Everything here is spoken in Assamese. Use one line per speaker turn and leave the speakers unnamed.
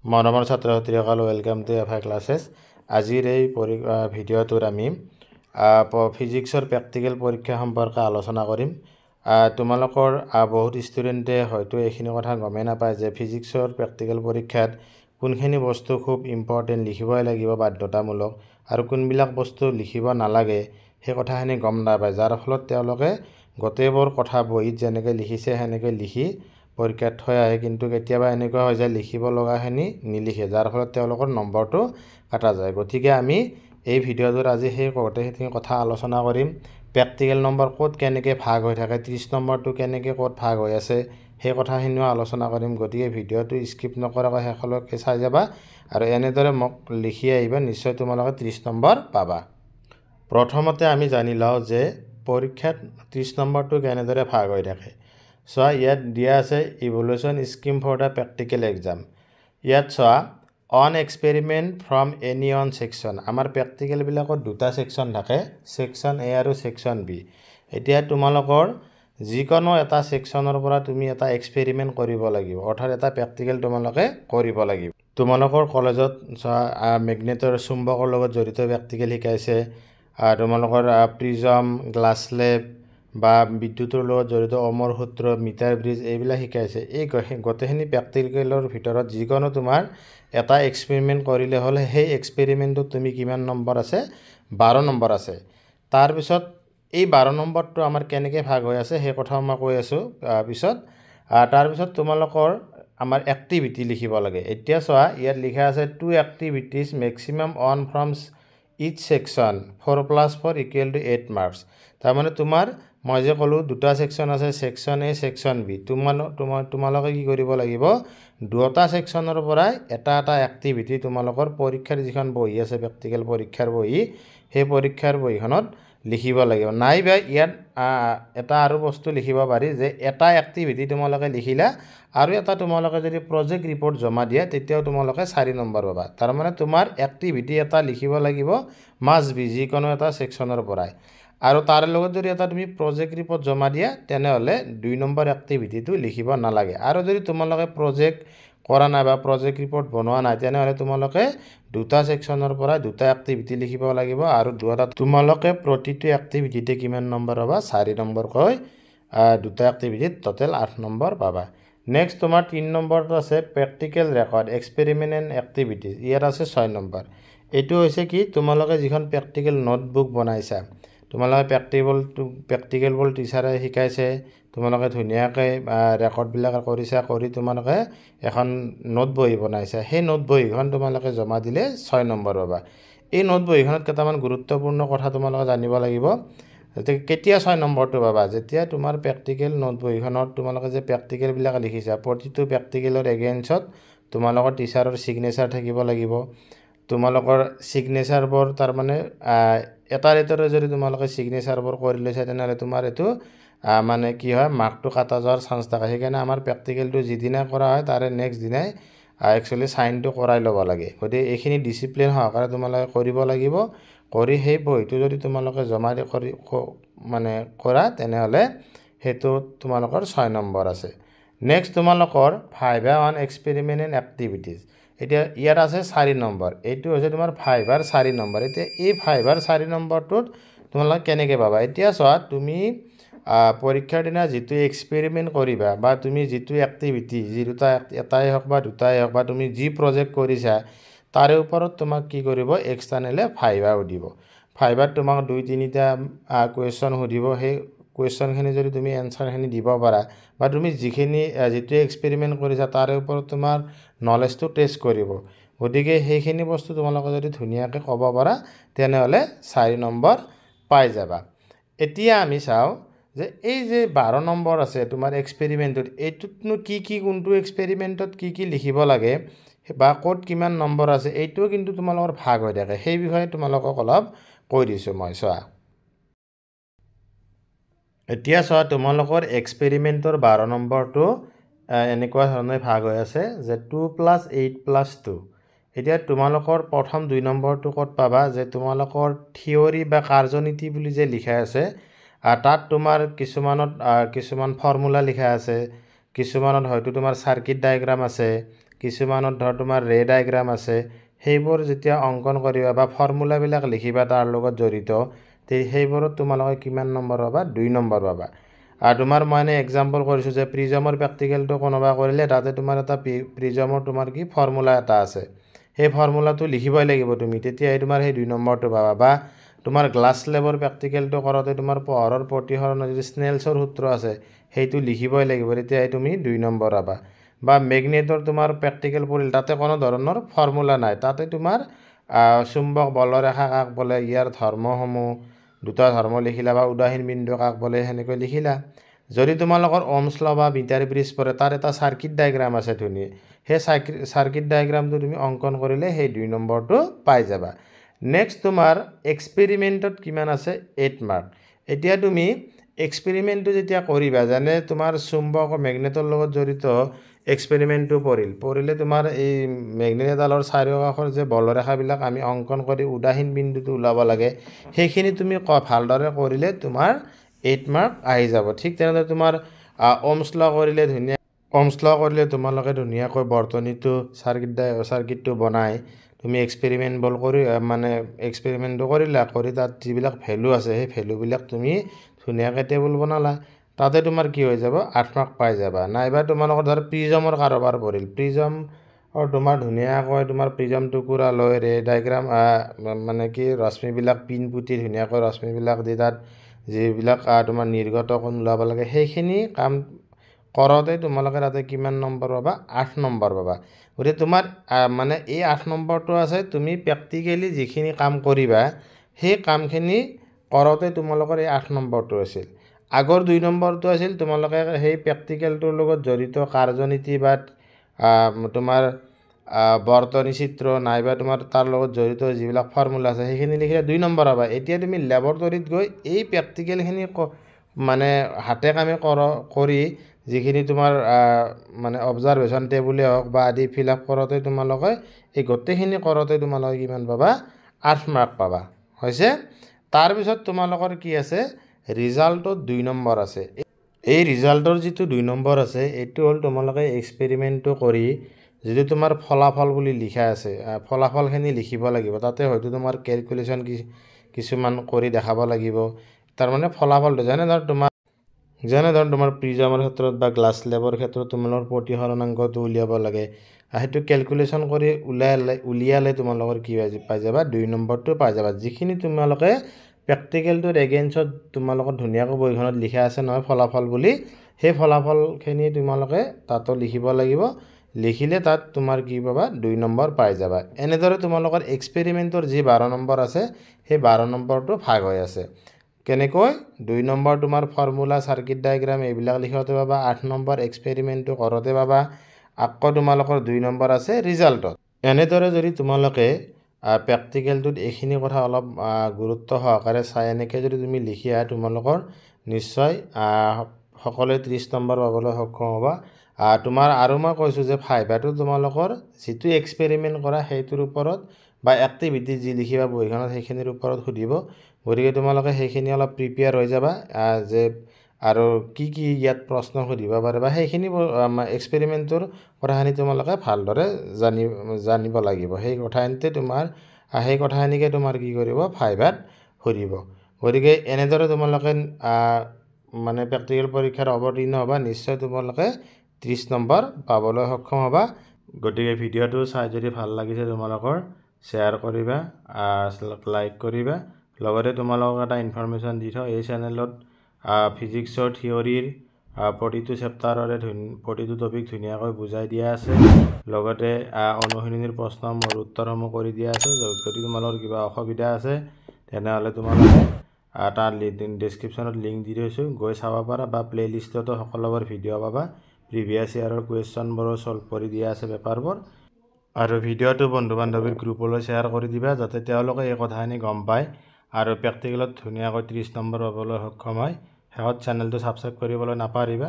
মৰমৰ ছাত্ৰ ছাত্ৰীসকল ওয়েলকাম টু এফআই ক্লাसेस আজিৰ এই ভিডিঅ'টোত আমি ফিজিক্সৰ প্ৰেক্টিকেল পৰীক্ষা সম্পৰ্কে আলোচনা কৰিম তোমালোকৰ বহুত ষ্টুডেণ্টে হয়তো এইখিনি কথা গমেই নাপায় যে ফিজিক্সৰ প্ৰেক্টিকেল পৰীক্ষাত কোনখিনি বস্তু খুব ইম্পৰ্টেণ্ট লিখিবই লাগিব বাধ্যতামূলক আৰু কোনবিলাক বস্তু লিখিব নালাগে সেই কথাখিনি গম নাপায় যাৰ ফলত তেওঁলোকে গোটেইবোৰ কথা বহিত যেনেকৈ লিখিছে সেনেকৈ লিখি পৰীক্ষাত থৈ আহে কিন্তু কেতিয়াবা এনেকুৱা হয় যে লিখিব লগাখিনি নিলিখে যাৰ ফলত তেওঁলোকৰ নম্বৰটো কাটা যায় গতিকে আমি এই ভিডিঅ'টোত আজি সেই গোটেইখিনি কথা আলোচনা কৰিম প্ৰেক্টিকেল নম্বৰ ক'ত কেনেকৈ ভাগ হৈ থাকে 30 নম্বৰটো কেনেকৈ ক'ত ভাগ হৈ আছে সেই কথাখিনিও আলোচনা কৰিম গতিকে ভিডিঅ'টো স্কিপ নকৰাকৈ শেষলৈকে চাই যাবা আৰু এনেদৰে মোক লিখি আহিবা নিশ্চয় তোমালোকে 30 নম্বৰ পাবা প্ৰথমতে আমি জানি লওঁ যে পৰীক্ষাত 30 নম্বৰটো কেনেদৰে ভাগ হৈ থাকে চোৱা ইয়াত দিয়া আছে evolution scheme for the practical exam ইয়াত চোৱা one experiment from any one section আমাৰ প্ৰেক্টিকেলবিলাকত দুটা ছেকশ্যন থাকে ছেকশ্যন এ আৰু ছেকশ্যন বি এতিয়া তোমালোকৰ যিকোনো এটা ছেকশ্যনৰ পৰা তুমি এটা এক্সপেৰিমেণ্ট কৰিব লাগিব অৰ্থাৎ এটা প্ৰেক্টিকেল তোমালোকে কৰিব লাগিব তোমালোকৰ কলেজত চোৱা মেগনেটৰ চুম্বকৰ লগত জড়িত প্ৰেক্টিকেল শিকাইছে তোমালোকৰ প্ৰিজম গ্লাছ লেব বা বিদ্যুতৰ লগত জড়িত অমৰ সূত্ৰ মিটাৰ ব্ৰিজ এইবিলাক শিকাইছে এই গোটেইখিনি প্ৰেক্টিকেলৰ ভিতৰত যিকোনো তোমাৰ এটা এক্সপেৰিমেণ্ট কৰিলে হ'লে সেই এক্সপেৰিমেণ্টত তুমি কিমান নম্বৰ আছে 12 নম্বৰ আছে তাৰপিছত এই 12 নম্বৰটো আমাৰ কেনেকৈ ভাগ হৈ আছে সেই কথা মই কৈ আছোঁ পিছত তাৰপিছত তোমালোকৰ আমাৰ এক্টিভিটি লিখিব লাগে এতিয়া চোৱা ইয়াত লিখা আছে two activities maximum one from each section 4+4 = 8 marks তাৰমানে তোমাৰ মই যে ক'লোঁ দুটা ছেকশ্যন আছে ছেকশ্যন এ ছেকশ্যন বি তোমালোকে কি কৰিব লাগিব দুটা ছেকশ্যনৰ পৰাই এটা এটা এক্টিভিটি তোমালোকৰ পৰীক্ষাৰ যিখন বহি আছে প্ৰেক্টিকেল পৰীক্ষাৰ বহি সেই পৰীক্ষাৰ বহিখনত লিখিব লাগিব নাইবা ইয়াত এটা আৰু বস্তু লিখিব পাৰি যে এটা এক্টিভিটি তোমালোকে লিখিলা আৰু এটা তোমালোকে যদি প্ৰজেক্ট ৰিপৰ্ট জমা দিয়া তেতিয়াও তোমালোকে 4 নম্বৰ পাবা তাৰমানে তোমাৰ এক্টিভিটি এটা লিখিব লাগিব মাষ্ট বি যিকোনো এটা ছেকশ্যনৰ পৰাই আৰু তাৰ লগত যদি এটা তুমি প্ৰজেক্ট ৰিপৰ্ট জমা দিয়া তেনেহ'লে 2 নম্বৰ এক্টিভিটিটো লিখিব নালাগে আৰু যদি তোমালোকে প্ৰজেক্ট কৰা নাই বা প্ৰজেক্ট ৰিপৰ্ট বনোৱা নাই তেনেহ'লে তোমালোকে দুটা ছেকশ্যনৰ পৰা দুটা এক্টিভিটি লিখিব লাগিব আৰু দুটা তোমালোকে প্ৰতিটো এক্টিভিটিতে কিমান নম্বৰ পাবা 4 নম্বৰকৈ দুটা এক্টিভিটিত টোটেল 8 নম্বৰ পাবা নেক্সট তোমাৰ 3 নম্বৰটো আছে practical record experiment and activities ইয়াত আছে 6 নম্বৰ এইটো হৈছে কি তোমালোকে যিখন প্ৰেক্টিকেল নোটবুক বনাইছা তোমালোকে প্ৰেক্টিকেলবোৰ টিচাৰে শিকাইছে তোমালোকে ধুনীয়াকৈ ৰেকৰ্ডবিলাক কৰিছা কৰি তোমালোকে এখন নোট বহি বনাইছা সেই নোট বহিখন তোমালোকে জমা দিলে 6 নম্বৰ পাবা এই নোট বহিখনত কেইটামান গুৰুত্বপূৰ্ণ কথা তোমালোকে জানিব লাগিব কেতিয়া 6 নম্বৰটো পাবা যেতিয়া তোমাৰ প্ৰেক্টিকেল নোট বহিখনত তোমালোকে যে প্ৰেক্টিকেলবিলাক লিখিছা প্ৰতিটো প্ৰেক্টিকেলৰ এগেইনষ্টত তোমালোকৰ টিচাৰৰ ছিগনেচাৰ থাকিব লাগিব তোমালোকৰ ছিগনেচাৰবোৰ তাৰমানে এটাৰ এটাৰে যদি তোমালোকে ছিগনেচাৰবোৰ কৰি লৈছা তেনেহ'লে তোমাৰ এইটো মানে কি হয় মাৰ্কটো কাটা যোৱাৰ চান্স থাকে সেইকাৰণে আমাৰ প্ৰেক্টিকেলটো যিদিনা কৰা হয় তাৰে নেক্সট দিনাই একচুৱেলি চাইনটো কৰাই ল'ব লাগে গতিকে এইখিনি ডিচিপ্লিন সহকাৰে তোমালোকে কৰিব লাগিব কৰি সেই বহিটো যদি তোমালোকে জমা কৰি মানে কৰা তেনেহ'লে সেইটো তোমালোকৰ 6 নম্বৰ আছে নেক্সট তোমালোকৰ 5 অন এক্সপেৰিমেণ্ট এণ্ড এক্টিভিটিজ এতিয়া ইয়াত আছে 4 নম্বৰ এইটো হৈছে তোমাৰ 5 আৰু 4 নম্বৰ এতিয়া এই 5 আৰু 4 নম্বৰটোত তোমালোকে কেনেকৈ পাবা এতিয়া চোৱা তুমি পৰীক্ষাৰ দিনা যিটো এক্সপেৰিমেণ্ট কৰিবা বা তুমি যিটো এক্টিভিটি যি দুটা এটাই হওক বা দুটাই হওক বা তুমি যি প্ৰজেক্ট কৰিছা তাৰে ওপৰত তোমাক কি কৰিব এক্সটাৰ্নেলে 5 সুধিব 5ত তোমাক 2-3টা কুৱেশ্যন সুধিব সেই কুৱেশ্যনখিনি যদি তুমি এনচাৰখিনি দিব পাৰা বা তুমি যিটো এক্সপেৰিমেণ্ট কৰিছা তাৰে ওপৰত তোমাৰ নলেজটো টেষ্ট কৰিব গতিকে সেইখিনি বস্তু তোমালোকে যদি ধুনীয়াকৈ ক'ব পাৰা তেনেহ'লে 4 নম্বৰ পাই যাবা এতিয়া আমি চাওঁ যে এই যে 12 নম্বৰ আছে তোমাৰ এক্সপেৰিমেণ্টত এইটোতনো কি কোনটো এক্সপেৰিমেণ্টত কি লিখিব লাগে বা ক'ত কিমান নম্বৰ আছে এইটোও কিন্তু তোমালোকৰ ভাগ হৈ থাকে সেই বিষয়ে তোমালোকক অলপ কৈ দিছোঁ মই চোৱা এতিয়া চোৱা তোমালোকৰ এক্সপেৰিমেণ্টৰ 12 নম্বৰটো এনেকুৱা ধৰণে ভাগ হৈ আছে যে 2+8+2 এতিয়া তোমালোকৰ প্ৰথম 2 নম্বৰটো ক'ত পাবা যে তোমালোকৰ থিয়ৰী বা কাৰ্যনীতি বুলি যে লিখা আছে তাত তোমাৰ কিছুমান ফৰ্মুলা লিখা আছে কিছুমানত হয়তো তোমাৰ সাৰ্কিট ডায়াগ্ৰাম আছে কিছুমানত ধৰ তোমাৰ ৰে ডায়েগ্ৰাম আছে সেইবোৰ যেতিয়া অংকন কৰিবা বা ফৰ্মুলাবিলাক লিখিবা তাৰ লগত জড়িত সেইবোৰত তোমালোকে কিমান নম্বৰ পাবা 2 নম্বৰ পাবা আৰু তোমাৰ মই এনে এক্সাম্পল কৰিছোঁ যে প্ৰিজমৰ প্ৰেক্টিকেলটো কোনোবা কৰিলে তাতে তোমাৰ এটা প্ৰিজমৰ তোমাৰ কি ফৰ্মুলা এটা আছে সেই ফৰ্মুলাটো লিখিবই লাগিব তুমি তেতিয়াই তোমাৰ সেই 2 নম্বৰটো পাবা বা তোমাৰ গ্লাছ লেবৰ প্ৰেক্টিকেলটো কৰোঁতে তোমাৰ পোহৰৰ প্ৰতিসৰণৰ যদি স্নেলছৰ সূত্ৰ আছে সেইটো লিখিবই লাগিব তেতিয়াই তুমি 2 নম্বৰ পাবা বা মেগনেটৰ তোমাৰ প্ৰেক্টিকেল পৰিল তাতে কোনো ধৰণৰ ফৰ্মুলা নাই তাতে তোমাৰ চুম্বক বলৰেখা কাক বোলে ইয়াৰ ধৰ্মসমূহ দুটা ধৰ্ম লিখিলা বা উদাহীন বিন্দু কাক বোলে সেনেকৈ লিখিলা যদি তোমালোকৰ ওহমছ ল বা মিটাৰ ব্ৰিজ পৰে তাৰ এটা সাৰ্কিট ডায়াগ্ৰাম আছে ধুনীয়া সেই সাৰ্কিট ডায়াগ্ৰামটো তুমি অংকন কৰিলে সেই 2 নম্বৰটো পাই যাবা নেক্সট তোমাৰ এক্সপেৰিমেণ্টত কিমান আছে 8 মাৰ্ক এতিয়া তুমি এক্সপেৰিমেণ্টটো যেতিয়া কৰিবা যেনে তোমাৰ চুম্বক মেগনেটৰ লগত জড়িত এক্সপেৰিমেণ্টটো পৰিলে তোমাৰ এই মেগনেট এডালৰ চাৰিওকাষৰ যে বলৰেখাবিলাক আমি অংকন কৰি উদাহীন বিন্দুটো ওলাব লাগে সেইখিনি তুমি ভালদৰে কৰিলে তোমাৰ 8 মাৰ্ক আহি যাব ঠিক তেনেদৰে তোমাৰ ওহমছ ল কৰিলে ধুনীয়া ওহমছ ল কৰিলে তোমালোকে ধুনীয়াকৈ বৰ্তনীটো সাৰ্কিটটো বনাই তুমি এক্সপেৰিমেণ্টবোৰ কৰি মানে এক্সপেৰিমেণ্টটো কৰিলা কৰি তাত যিবিলাক ভ্যালু আছে সেই ভ্যালুবিলাক তুমি ধুনীয়াকৈ টেবুল বনালা তাতে তোমাৰ কি হৈ যাব 8 মাৰ্ক পাই যাবা নাইবা তোমালোকৰ ধৰ প্ৰিজমৰ কাৰোবাৰ পৰিল প্ৰিজম আৰু তোমাৰ ধুনীয়াকৈ তোমাৰ প্ৰিজম টুকুৰা লৈ ৰে ডায়াগ্ৰাম মানে কি ৰশ্মিবিলাক পিন পুতি ধুনীয়াকৈ ৰশ্মিবিলাক দি তাত যিবিলাক তোমাৰ নিৰ্গত কোণ ওলাব লাগে সেইখিনি কাম কৰোঁতে তোমালোকে তাতে কিমান নম্বৰ পাবা 8 নম্বৰ পাবা গতিকে তোমাৰ মানে এই 8 নম্বৰটো আছে তুমি প্ৰেক্টিকেলি যিখিনি কাম কৰিবা সেই কামখিনি কৰোঁতে তোমালোকৰ এই 8 নম্বৰটো আছিল আগৰ 2 নম্বৰটো আছিল তোমালোকে সেই প্ৰেক্টিকেলটোৰ লগত জড়িত কাৰ্যনীতি বা তোমাৰ বৰ্তনী চিত্ৰ নাইবা তোমাৰ তাৰ লগত জড়িত যিবিলাক ফৰ্মুলা আছে সেইখিনি লিখিলে 2 নম্বৰ পাবা এতিয়া তুমি ল্যাবৰেটৰীত গৈ এই প্ৰেক্টিকেলখিনি মানে হাতে কামে কৰি যিখিনি তোমাৰ মানে অবজাৰভেশ্যন টেবুলে হওক বা আদি ফিল আপ কৰোঁতে তোমালোকে এই গোটেইখিনি কৰোঁতে তোমালোকে কিমান পাবা 8 মাৰ্ক পাবা হৈছে তাৰপিছত তোমালোকৰ কি আছে ৰিজাল্টত 2 নম্বৰ আছে এই ৰিজাল্টৰ যিটো 2 নম্বৰ আছে এইটো হ'ল তোমালোকে এক্সপেৰিমেণ্টটো কৰি যদি তোমাৰ ফলাফল বুলি লিখা আছে ফলাফলখিনি লিখিব লাগিব তাতে হয়তো তোমাৰ ক্যালকুলেশন কিছুমান কৰি দেখাব লাগিব তাৰ মানে ফলাফলটো যেনে ধৰ তোমাৰ প্ৰিজমৰ ক্ষেত্ৰত বা গ্লাছ লেবৰ ক্ষেত্ৰত তোমালোকৰ প্ৰতিসৰণাংকটো উলিয়াব লাগে সেইটো ক্যালকুলেশন কৰি উলিয়ালে তোমালোকৰ কি পাই যাবা 2 নম্বৰটো পাই যাবা যিখিনি তোমালোকে প্ৰেক্টিকেলটোৰ এগেইনষ্টত তোমালোকৰ ধুনীয়াকৈ বহিখনত লিখা আছে নহয় ফলাফল বুলি সেই ফলাফলখিনি তোমালোকে তাতো লিখিব লাগিব লিখিলে তাত তোমাৰ কি পাবা 2 নম্বৰ পাই যাবা এনেদৰে তোমালোকৰ এক্সপেৰিমেণ্টৰ যি 12 নম্বৰ আছে সেই 12 নম্বৰটো ভাগ হৈ আছে কেনেকৈ 2 নম্বৰ তোমাৰ ফৰ্মুলা সাৰ্কিট ডায়াগ্ৰাম এইবিলাক লিখোতে পাবা 8 নম্বৰ এক্সপেৰিমেণ্টটো কৰোঁতে পাবা আকৌ তোমালোকৰ 2 নম্বৰ আছে ৰিজাল্টত এনেদৰে যদি তোমালোকে প্ৰেক্টিকেলটোত এইখিনি কথা অলপ গুৰুত্ব সহকাৰে চাই এনেকৈ যদি তুমি লিখিয়া তোমালোকৰ নিশ্চয় সকলোৱে 30 নম্বৰ পাবলৈ সক্ষম হ'বা তোমাৰ আৰু মই কৈছোঁ যে ফাইভাটো তোমালোকৰ যিটো এক্সপেৰিমেণ্ট কৰা সেইটোৰ ওপৰত বা এক্টিভিটি যি লিখিবা বহিখনত সেইখিনিৰ ওপৰত সুধিব গতিকে তোমালোকে সেইখিনি অলপ প্ৰিপেয়াৰ হৈ যাবা যে আৰু কি ইয়াত প্ৰশ্ন সুধিব পাৰে বা সেইখিনি এক্সপেৰিমেণ্টৰ কথাখিনি তোমালোকে ভালদৰে জানিব লাগিব সেই কথাখিনিতে তোমাৰ সেই কথাখিনিকে তোমাৰ কি কৰিব ফাইভাত সুধিব গতিকে এনেদৰে তোমালোকে মানে প্ৰেক্টিকেল পৰীক্ষাৰ অৱতীৰ্ণ হ'বা নিশ্চয় তোমালোকে 30 নম্বৰ পাবলৈ সক্ষম হ'বা গতিকে ভিডিঅ'টো চাই যদি ভাল লাগিছে তোমালোকৰ শ্বেয়াৰ কৰিবা লাইক কৰিবা লগতে তোমালোকক এটা ইনফৰমেশ্যন দি থওঁ এই চেনেলত ফিজিক্সৰ থিয়ৰিৰ প্ৰতিটো চেপ্টাৰৰে প্ৰতিটো টপিক ধুনীয়াকৈ বুজাই দিয়া আছে লগতে অনুশীলনীৰ প্ৰশ্নসমূহৰ উত্তৰসমূহ কৰি দিয়া আছে যদি তোমালোকৰ কিবা অসুবিধা আছে তেনেহ'লে তোমালোকে তাৰ ডেছক্ৰিপশ্যনত লিংক দি থৈছোঁ গৈ চাব পাৰা বা প্লেলিষ্টতো সকলোবোৰ ভিডিঅ' পাবা প্ৰিভিয়াছ ইয়াৰৰ কুৱেশ্যনবোৰো ছল্ভ কৰি দিয়া আছে পেপাৰবোৰ আৰু ভিডিঅ'টো বন্ধু বান্ধৱীৰ গ্ৰুপলৈ শ্বেয়াৰ কৰি দিবা যাতে তেওঁলোকে এই কথাখিনি গম পায় আৰু প্ৰেক্টিকেলত ধুনীয়াকৈ 30 নম্বৰ পাবলৈ সক্ষম হয় শেষত চেনেলটো ছাবস্ক্ৰাইব কৰিবলৈ নাপাহৰিবা